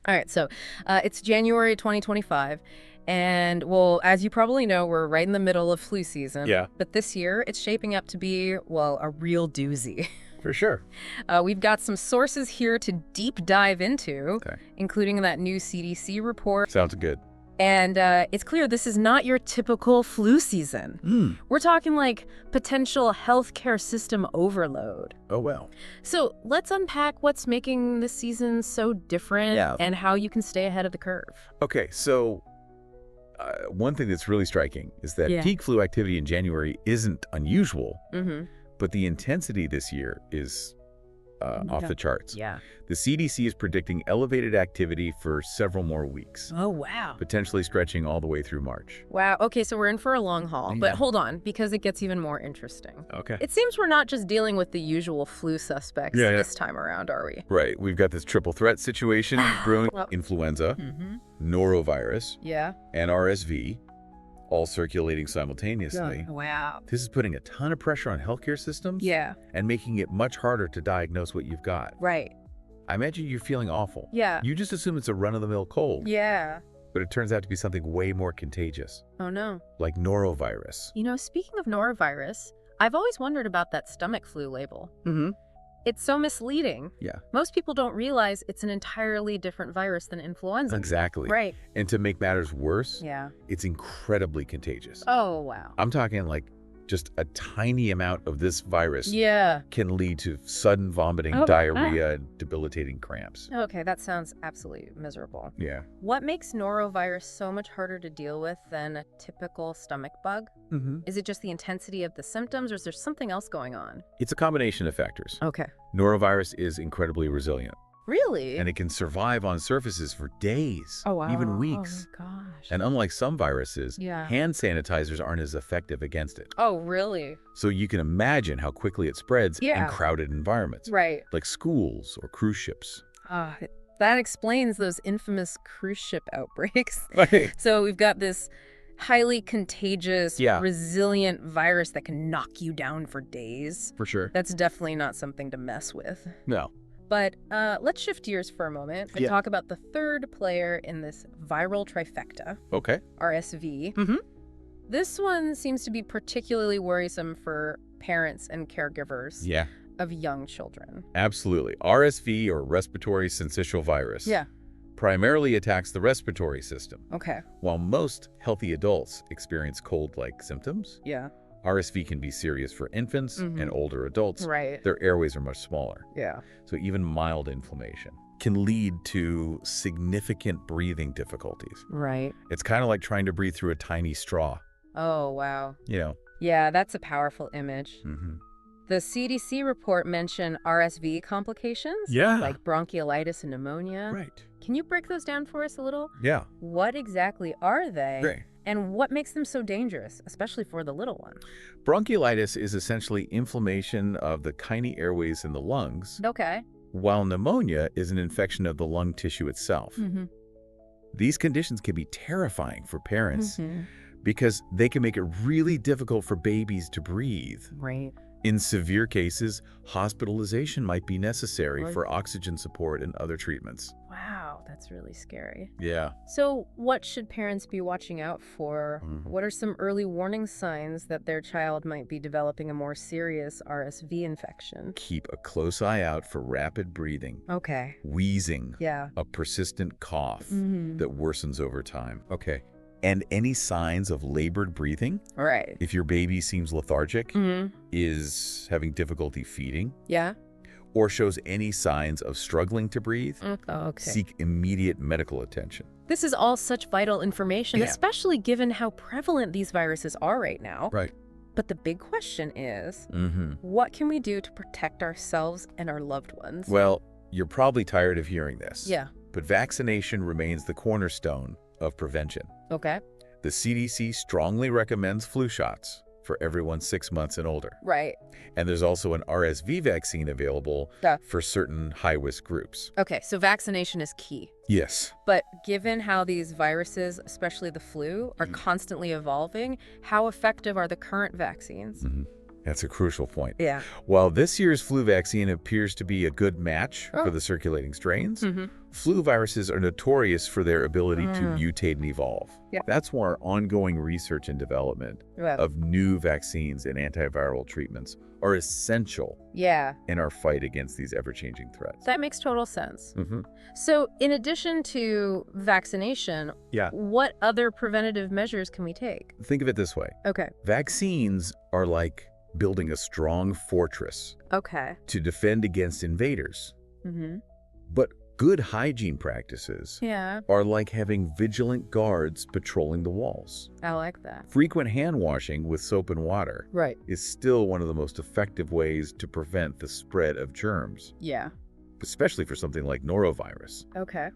All right, so it's January 2025, and well, as you probably know, we're right in the middle of flu season. Yeah. But this year, it's shaping up to be, well, a real doozy. For sure. We've got some sources here to deep dive into, including that new CDC report. Sounds good. And it's clear this is not your typical flu season. We're talking like potential healthcare system overload. Oh, well. So let's unpack what's making this season so different and how you can stay ahead of the curve. Okay, so one thing that's really striking is that peak flu activity in January isn't unusual, but the intensity this year is off the charts. Yeah. The CDC is predicting elevated activity for several more weeks. Oh, wow. Potentially stretching all the way through March. Wow. Okay, so we're in for a long haul. But hold on, because it gets even more interesting. Okay. It seems we're not just dealing with the usual flu suspects this time around, are we? Right. We've got this triple threat situation brewing. Influenza, Norovirus, and RSV, all circulating simultaneously. Wow. This is putting a ton of pressure on healthcare systems and making it much harder to diagnose what you've got. Right. I imagine you're feeling awful. Yeah. You just assume it's a run-of-the-mill cold. Yeah. But it turns out to be something way more contagious. Oh, no. Like norovirus. You know, speaking of norovirus, I've always wondered about that stomach flu label. It's so misleading. Yeah. Most people don't realize it's an entirely different virus than influenza. Exactly. Right. And to make matters worse, it's incredibly contagious. Oh, wow. I'm talking like just a tiny amount of this virus can lead to sudden vomiting, diarrhea, and debilitating cramps. Okay, that sounds absolutely miserable. Yeah. What makes norovirus so much harder to deal with than a typical stomach bug? Is it just the intensity of the symptoms, or is there something else going on? It's a combination of factors. Okay. Norovirus is incredibly resilient. Really? And it can survive on surfaces for days, even weeks. Oh, my gosh. And unlike some viruses, hand sanitizers aren't as effective against it. Oh, really? So you can imagine how quickly it spreads in crowded environments, right? Like schools or cruise ships. That explains those infamous cruise ship outbreaks. Right. So we've got this highly contagious, resilient virus that can knock you down for days. For sure. That's definitely not something to mess with. No. But let's shift gears for a moment and talk about the third player in this viral trifecta. Okay. RSV. This one seems to be particularly worrisome for parents and caregivers of young children. Absolutely. RSV, or respiratory syncytial virus, primarily attacks the respiratory system. Okay. While most healthy adults experience cold-like symptoms, RSV can be serious for infants and older adults. Right. Their airways are much smaller. Yeah. So even mild inflammation can lead to significant breathing difficulties. Right. It's kind of like trying to breathe through a tiny straw. Oh, wow. You know. Yeah, that's a powerful image. The CDC report mentioned RSV complications, like bronchiolitis and pneumonia. Right. Can you break those down for us a little? Yeah. What exactly are they? Great. And what makes them so dangerous, especially for the little one? Bronchiolitis is essentially inflammation of the tiny airways in the lungs. Okay. While pneumonia is an infection of the lung tissue itself. These conditions can be terrifying for parents because they can make it really difficult for babies to breathe. Right. In severe cases, hospitalization might be necessary for oxygen support and other treatments. Wow, that's really scary. Yeah. So what should parents be watching out for? What are some early warning signs that their child might be developing a more serious RSV infection? Keep a close eye out for rapid breathing. Okay. Wheezing. Yeah. A persistent cough that worsens over time. Okay. And any signs of labored breathing? Right. If your baby seems lethargic, is having difficulty feeding, or shows any signs of struggling to breathe, seek immediate medical attention. This is all such vital information, especially given how prevalent these viruses are right now. Right. But the big question is, what can we do to protect ourselves and our loved ones? Well, you're probably tired of hearing this. Yeah. But vaccination remains the cornerstone of prevention. Okay. The CDC strongly recommends flu shots for everyone 6 months and older. Right. And there's also an RSV vaccine available for certain high-risk groups. Okay, so vaccination is key. Yes. But given how these viruses, especially the flu, are constantly evolving, how effective are the current vaccines? That's a crucial point. Yeah. While this year's flu vaccine appears to be a good match for the circulating strains, flu viruses are notorious for their ability to mutate and evolve. Yeah. That's why our ongoing research and development of new vaccines and antiviral treatments are essential in our fight against these ever-changing threats. That makes total sense. So in addition to vaccination, what other preventative measures can we take? Think of it this way. Okay. Vaccines are like building a strong fortress to defend against invaders. But good hygiene practices are like having vigilant guards patrolling the walls. I like that. Frequent hand washing with soap and water is still one of the most effective ways to prevent the spread of germs. Yeah. Especially for something like norovirus,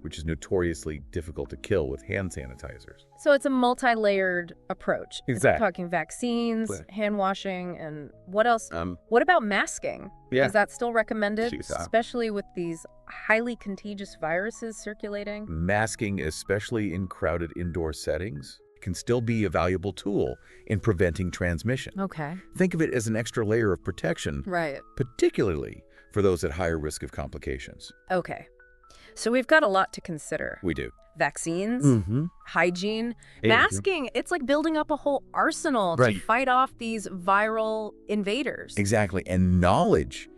which is notoriously difficult to kill with hand sanitizers. So it's a multi-layered approach. Exactly. It's talking vaccines, hand washing, and what else? What about masking? Is that still recommended, especially with these highly contagious viruses circulating? Masking, especially in crowded indoor settings, can still be a valuable tool in preventing transmission. Think of it as an extra layer of protection, particularly for those at higher risk of complications. So we've got a lot to consider. We do. Vaccines, hygiene, masking. It's like building up a whole arsenal to fight off these viral invaders. Exactly. And knowledge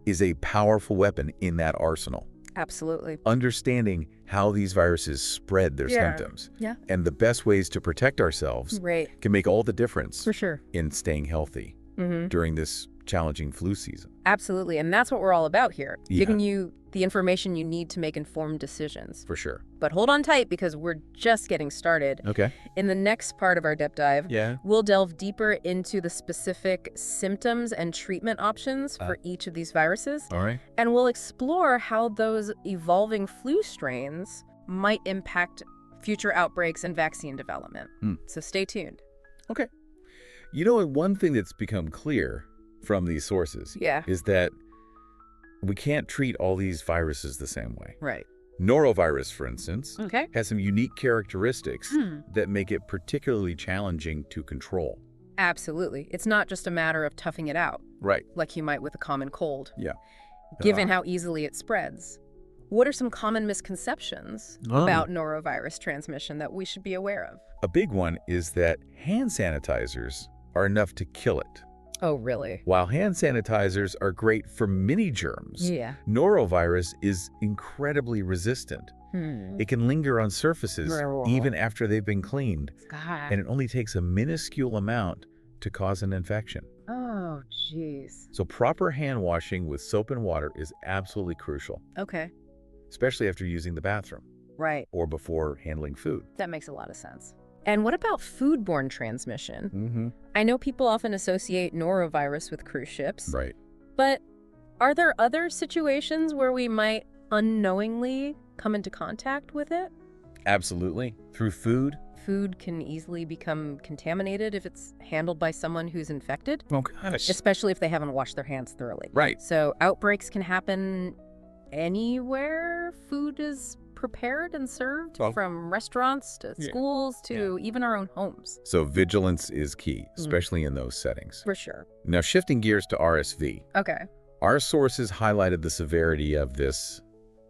is a powerful weapon in that arsenal. Absolutely. Understanding how these viruses spread their symptoms and the best ways to protect ourselves can make all the difference in staying healthy during this challenging flu season. Absolutely. And that's what we're all about here, giving you the information you need to make informed decisions. For sure. But hold on tight because we're just getting started. In the next part of our Dep Dive, we'll delve deeper into the specific symptoms and treatment options for each of these viruses. And we'll explore how those evolving flu strains might impact future outbreaks and vaccine development. So stay tuned. You know, one thing that's become clear from these sources is that we can't treat all these viruses the same way. Norovirus, for instance, has some unique characteristics that make it particularly challenging to control. Absolutely. It's not just a matter of toughing it out. Like you might with a common cold. Given how easily it spreads. What are some common misconceptions about norovirus transmission that we should be aware of? A big one is that hand sanitizers are enough to kill it. Oh, really? While hand sanitizers are great for many germs, norovirus is incredibly resistant. It can linger on surfaces even after they've been cleaned, and it only takes a minuscule amount to cause an infection. Oh, jeez. So proper hand washing with soap and water is absolutely crucial. Especially after using the bathroom. Or before handling food. That makes a lot of sense. And what about foodborne transmission? I know people often associate norovirus with cruise ships. But are there other situations where we might unknowingly come into contact with it? Absolutely. Through food. Food can easily become contaminated if it's handled by someone who's infected. Oh, gosh. Especially if they haven't washed their hands thoroughly. So outbreaks can happen anywhere food is prepared and served, from restaurants to schools to even our own homes. So vigilance is key, especially in those settings. For sure. Now, shifting gears to RSV. Our sources highlighted the severity of this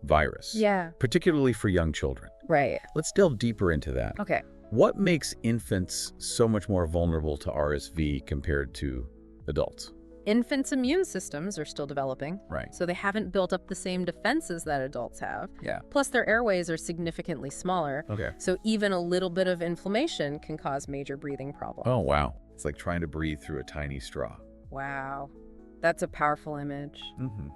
virus. Particularly for young children. Let's delve deeper into that. What makes infants so much more vulnerable to RSV compared to adults? Infants' immune systems are still developing, so they haven't built up the same defenses that adults have. Plus, their airways are significantly smaller, so even a little bit of inflammation can cause major breathing problems. Oh, wow. It's like trying to breathe through a tiny straw. Wow. That's a powerful image.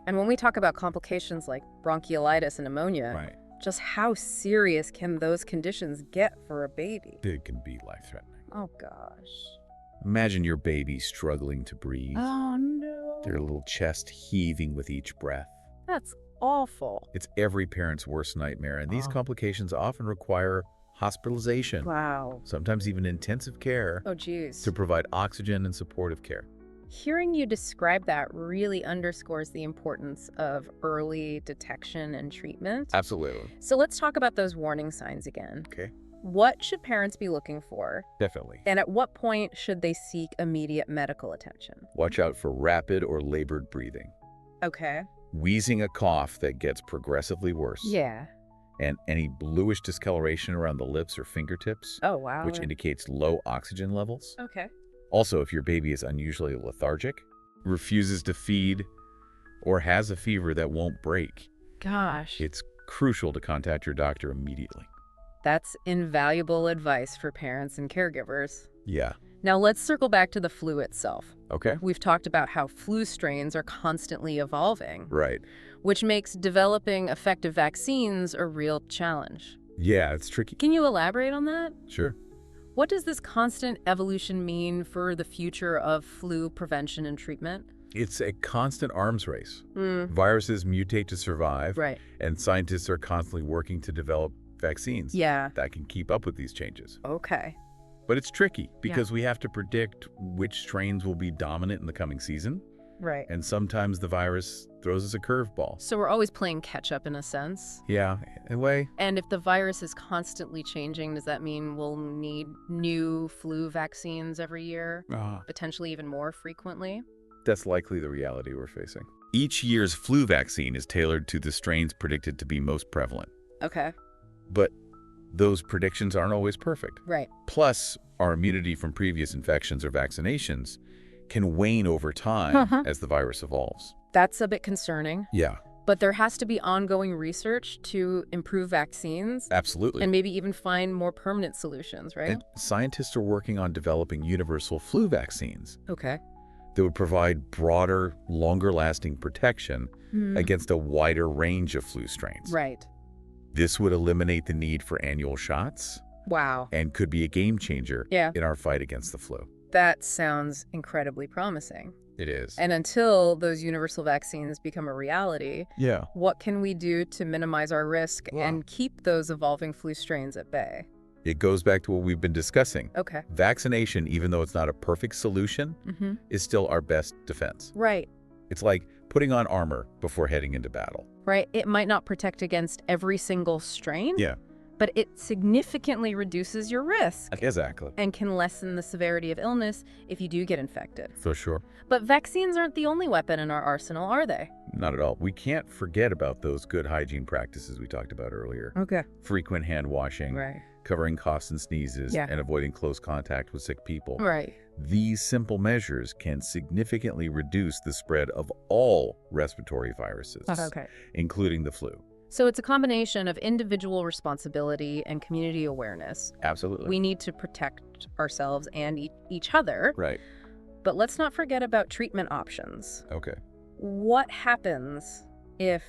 And when we talk about complications like bronchiolitis and pneumonia, just how serious can those conditions get for a baby? It can be life-threatening. Oh, gosh. Imagine your baby struggling to breathe. Oh, no. Their little chest heaving with each breath. That's awful. It's every parent's worst nightmare, and these complications often require hospitalization. Sometimes even intensive care. Oh, geez. To provide oxygen and supportive care. Hearing you describe that really underscores the importance of early detection and treatment. Absolutely. So let's talk about those warning signs again. What should parents be looking for? Definitely. And at what point should they seek immediate medical attention? Watch out for rapid or labored breathing. Okay. Wheezing, a cough that gets progressively worse. Yeah. And any bluish discoloration around the lips or fingertips. Oh, wow. Which indicates low oxygen levels. Okay. Also, if your baby is unusually lethargic, refuses to feed, or has a fever that won't break, gosh, it's crucial to contact your doctor immediately. That's invaluable advice for parents and caregivers. Yeah. Now let's circle back to the flu itself. Okay. We've talked about how flu strains are constantly evolving. Right. Which makes developing effective vaccines a real challenge. Yeah, it's tricky. Can you elaborate on that? Sure. What does this constant evolution mean for the future of flu prevention and treatment? It's a constant arms race. Viruses mutate to survive, right? And scientists are constantly working to develop vaccines that can keep up with these changes. Okay. But it's tricky because we have to predict which strains will be dominant in the coming season. Right. And sometimes the virus throws us a curveball. So we're always playing catch up in a sense. Yeah, in a way. And if the virus is constantly changing, does that mean we'll need new flu vaccines every year? Potentially even more frequently? That's likely the reality we're facing. Each year's flu vaccine is tailored to the strains predicted to be most prevalent. Okay. But those predictions aren't always perfect. Right. Plus, our immunity from previous infections or vaccinations can wane over time as the virus evolves. That's a bit concerning. Yeah. But there has to be ongoing research to improve vaccines. Absolutely. And maybe even find more permanent solutions, right? And scientists are working on developing universal flu vaccines. Okay. That would provide broader, longer-lasting protection against a wider range of flu strains. Right. This would eliminate the need for annual shots. Wow. And could be a game changer in our fight against the flu. That sounds incredibly promising. It is. And until those universal vaccines become a reality, what can we do to minimize our risk and keep those evolving flu strains at bay? It goes back to what we've been discussing. Okay. Vaccination, even though it's not a perfect solution, is still our best defense. Right. It's like putting on armor before heading into battle. Right. It might not protect against every single strain. Yeah. But it significantly reduces your risk. Exactly. And can lessen the severity of illness if you do get infected. For sure. But vaccines aren't the only weapon in our arsenal, are they? Not at all. We can't forget about those good hygiene practices we talked about earlier. Okay. Frequent hand washing. Right. Covering coughs and sneezes, and avoiding close contact with sick people. Right. These simple measures can significantly reduce the spread of all respiratory viruses, including the flu. So it's a combination of individual responsibility and community awareness. Absolutely. We need to protect ourselves and each other. Right. But let's not forget about treatment options. Okay. What happens if,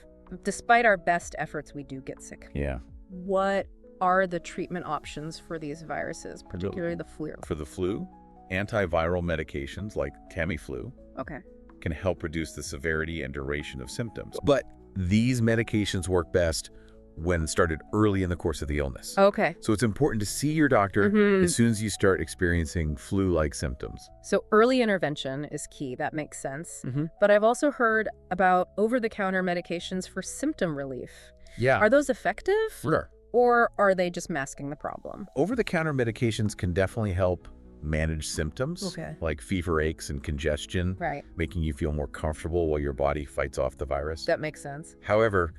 despite our best efforts, we do get sick? Yeah. What are the treatment options for these viruses, particularly the flu? For the flu, antiviral medications like Tamiflu can help reduce the severity and duration of symptoms. But these medications work best when started early in the course of the illness. Okay. So it's important to see your doctor as soon as you start experiencing flu-like symptoms. So early intervention is key. That makes sense. But I've also heard about over-the-counter medications for symptom relief. Yeah. Are those effective? Sure. Or are they just masking the problem? Over-the-counter medications can definitely help manage symptoms like fever, aches, and congestion, making you feel more comfortable while your body fights off the virus. That makes sense. However,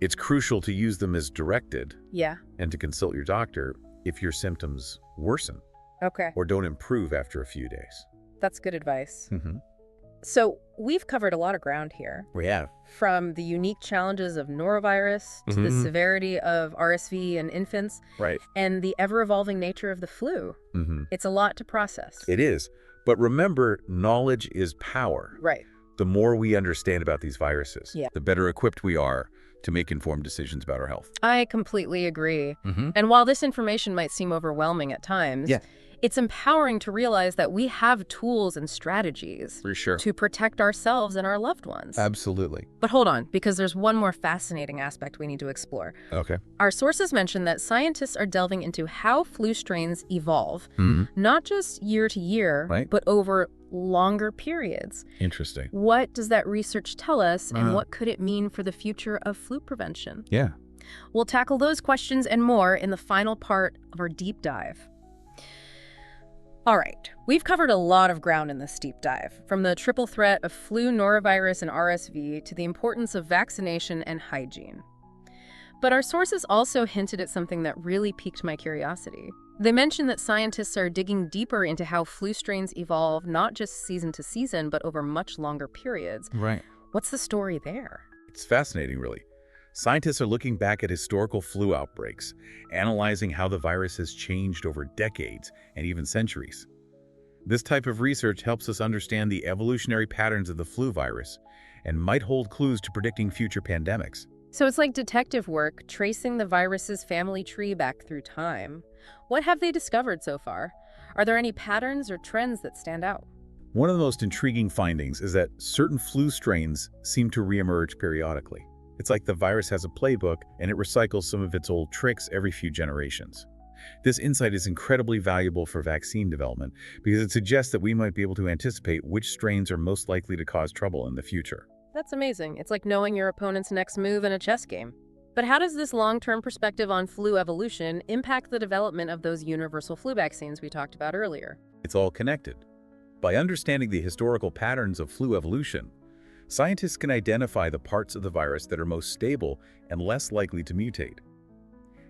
it's crucial to use them as directed and to consult your doctor if your symptoms worsen or don't improve after a few days. That's good advice. So we've covered a lot of ground here. We have. From the unique challenges of norovirus to the severity of RSV in infants and the ever-evolving nature of the flu. It's a lot to process. It is. But remember, knowledge is power. Right. The more we understand about these viruses, the better equipped we are to make informed decisions about our health. I completely agree. And while this information might seem overwhelming at times, it's empowering to realize that we have tools and strategies to protect ourselves and our loved ones. Absolutely. But hold on, because there's one more fascinating aspect we need to explore. Okay. Our sources mention that scientists are delving into how flu strains evolve, not just year to year, but over longer periods. Interesting. What does that research tell us, and what could it mean for the future of flu prevention? Yeah. We'll tackle those questions and more in the final part of our deep dive. All right, we've covered a lot of ground in this deep dive, from the triple threat of flu, norovirus, and RSV to the importance of vaccination and hygiene. But our sources also hinted at something that really piqued my curiosity. They mentioned that scientists are digging deeper into how flu strains evolve not just season to season, but over much longer periods. Right. What's the story there? It's fascinating, really. Scientists are looking back at historical flu outbreaks, analyzing how the virus has changed over decades and even centuries. This type of research helps us understand the evolutionary patterns of the flu virus and might hold clues to predicting future pandemics. So it's like detective work, tracing the virus's family tree back through time. What have they discovered so far? Are there any patterns or trends that stand out? One of the most intriguing findings is that certain flu strains seem to reemerge periodically. It's like the virus has a playbook and it recycles some of its old tricks every few generations. This insight is incredibly valuable for vaccine development because it suggests that we might be able to anticipate which strains are most likely to cause trouble in the future. That's amazing. It's like knowing your opponent's next move in a chess game. But how does this long-term perspective on flu evolution impact the development of those universal flu vaccines we talked about earlier? It's all connected. By understanding the historical patterns of flu evolution, scientists can identify the parts of the virus that are most stable and less likely to mutate.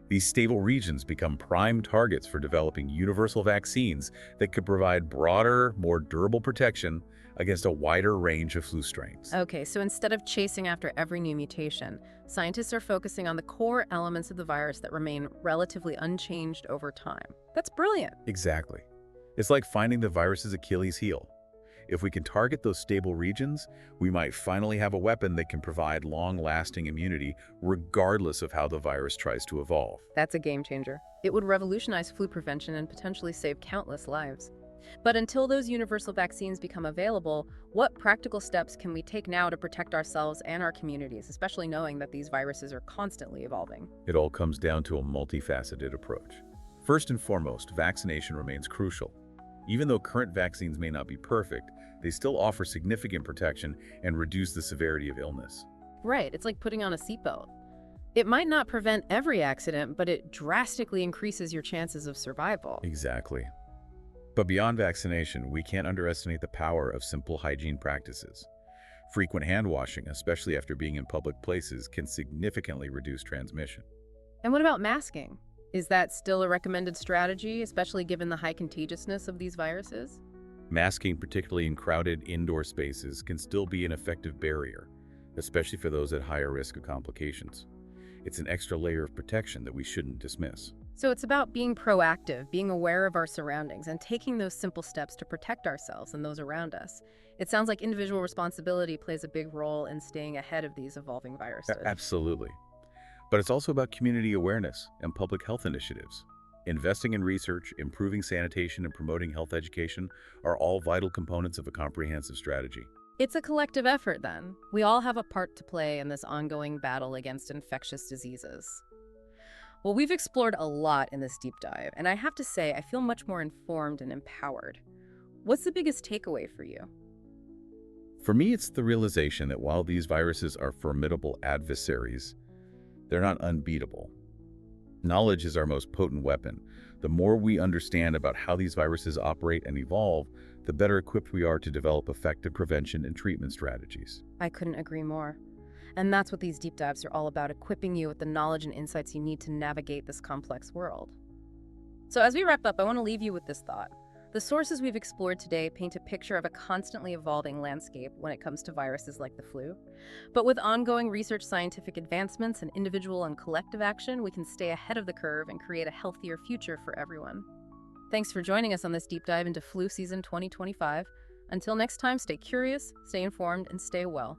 These stable regions become prime targets for developing universal vaccines that could provide broader, more durable protection against a wider range of flu strains. Okay, so instead of chasing after every new mutation, scientists are focusing on the core elements of the virus that remain relatively unchanged over time. That's brilliant. Exactly. It's like finding the virus's Achilles heel. If we can target those stable regions, we might finally have a weapon that can provide long-lasting immunity regardless of how the virus tries to evolve. That's a game changer. It would revolutionize flu prevention and potentially save countless lives. But until those universal vaccines become available, what practical steps can we take now to protect ourselves and our communities, especially knowing that these viruses are constantly evolving? It all comes down to a multifaceted approach. First and foremost, vaccination remains crucial. Even though current vaccines may not be perfect, they still offer significant protection and reduce the severity of illness. Right, it's like putting on a seatbelt. It might not prevent every accident, but it drastically increases your chances of survival. Exactly. But beyond vaccination, we can't underestimate the power of simple hygiene practices. Frequent hand washing, especially after being in public places, can significantly reduce transmission. And what about masking? Is that still a recommended strategy, especially given the high contagiousness of these viruses? Masking, particularly in crowded indoor spaces, can still be an effective barrier, especially for those at higher risk of complications. It's an extra layer of protection that we shouldn't dismiss. So it's about being proactive, being aware of our surroundings, and taking those simple steps to protect ourselves and those around us. It sounds like individual responsibility plays a big role in staying ahead of these evolving viruses. Absolutely. But it's also about community awareness and public health initiatives. Investing in research, improving sanitation, and promoting health education are all vital components of a comprehensive strategy. It's a collective effort, then. We all have a part to play in this ongoing battle against infectious diseases. Well, we've explored a lot in this deep dive, and I have to say, I feel much more informed and empowered. What's the biggest takeaway for you? For me, it's the realization that while these viruses are formidable adversaries, they're not unbeatable. Knowledge is our most potent weapon. The more we understand about how these viruses operate and evolve, the better equipped we are to develop effective prevention and treatment strategies. I couldn't agree more. And that's what these deep dives are all about, equipping you with the knowledge and insights you need to navigate this complex world. So as we wrap up, I want to leave you with this thought. The sources we've explored today paint a picture of a constantly evolving landscape when it comes to viruses like the flu. But with ongoing research, scientific advancements, and individual and collective action, we can stay ahead of the curve and create a healthier future for everyone. Thanks for joining us on this deep dive into flu season 2025. Until next time, stay curious, stay informed, and stay well.